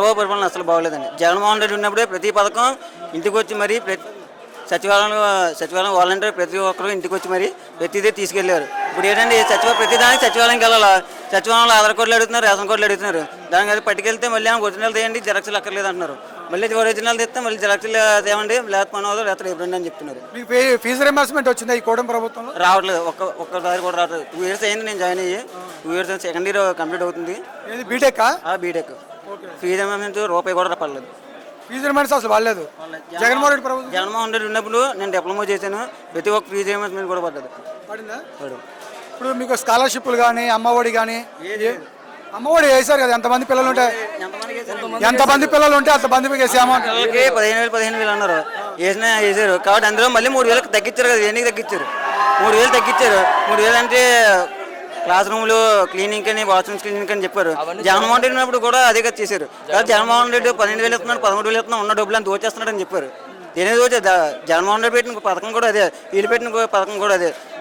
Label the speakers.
Speaker 1: చంద్రబాబు పరిపాలన అసలు బాగోలేదండి. జగన్మోహన్ రెడ్డి ఉన్నప్పుడే ప్రతి పథకం ఇంటికి వచ్చి మరి సచివాలయం వాలంటీర్ ప్రతి ఒక్కరు ఇంటికి వచ్చి మరి ప్రతిదీ తీసుకెళ్లారు. ఇప్పుడు ఏంటంటే ప్రతిదానికి సచివాలయంకి వెళ్ళాలా, సచివాలయంలో ఆధార్ కార్డులు అడుగుతున్నారు, రేషన్ కార్డులు అడుగుతున్నారు. దానికి అది పట్టుకెళ్తే మళ్ళీ ఒరిజినల్ తీయండి, జిరాక్స్లు అక్కర్లేదు అంటున్నారు. మళ్ళీ ఒరిజినల్ తెస్తే మళ్ళీ జిరాక్స్లు తేవండి, లేకపోతే పని అవుతుంది, లేకపోతే ఇవ్వండి అని చెప్తున్నారు.
Speaker 2: మీకు ఫీజు రింబర్స్మెంట్ వచ్చిందా ఈ కూటమి ప్రభుత్వంలో?
Speaker 1: రావట్లేదు, ఒక్కసారి కూడా రావట్లేదు. 2 years అయింది నేను జాయిన్ అయ్యి. 2 years సెకండ్ ఇయర్ కంప్లీట్ అవుతుంది.
Speaker 2: ఏది బీటెక్?
Speaker 1: బీటెక్. ఫీజు ఏమైనా రూపాయి కూడా పడలేదు.
Speaker 2: ఫీజు రింబర్స్ అసలు పడలేదు. జగన్మోహన్ రెడ్డి ప్రభుత్వం
Speaker 1: జగన్మోహన్ రెడ్డి ఉన్నప్పుడు నేను డిప్లొమా చేశాను. ప్రతి ఒక్క ఫీజు రియంబర్స్మెంట్ కూడా పడ్డది.
Speaker 2: పడిందా? ఇప్పుడు మీకు స్కాలర్షిప్లు కానీ అమ్మఒడి కానీ అమ్మఒడి వేసారు కదా, ఎంతమంది పిల్లలు ఉంటే అంతమందికి వేసే అమౌంట్
Speaker 1: 15,000 అన్నారు. వేసారు కాబట్టి అందులో మళ్ళీ 3,000 తగ్గించారు కదా. ఎన్నికి తగ్గించారు? 3,000 తగ్గించారు. 3,000 అంటే క్లాస్ రూమ్లు క్లీనింగ్ అని, వాష్రూమ్స్ క్లీనింగ్ అని చెప్పారు. జగన్మోహన్ రెడ్డి ఉన్నప్పుడు కూడా అదే కదా చేశారు. కాబట్టి జగన్మోహన్ రెడ్డి 12,000 ఇస్తున్నాడు, 13,000 ఇస్తున్నాడు, ఉన్న డబ్బులు అని దోచేస్తున్నాడు అని చెప్పారు. ఏనేది జగన్మోహన్ రెడ్డి పెట్టిన పథకం కూడా అదే, వీళ్ళు పెట్టిన పథకం కూడా అదే.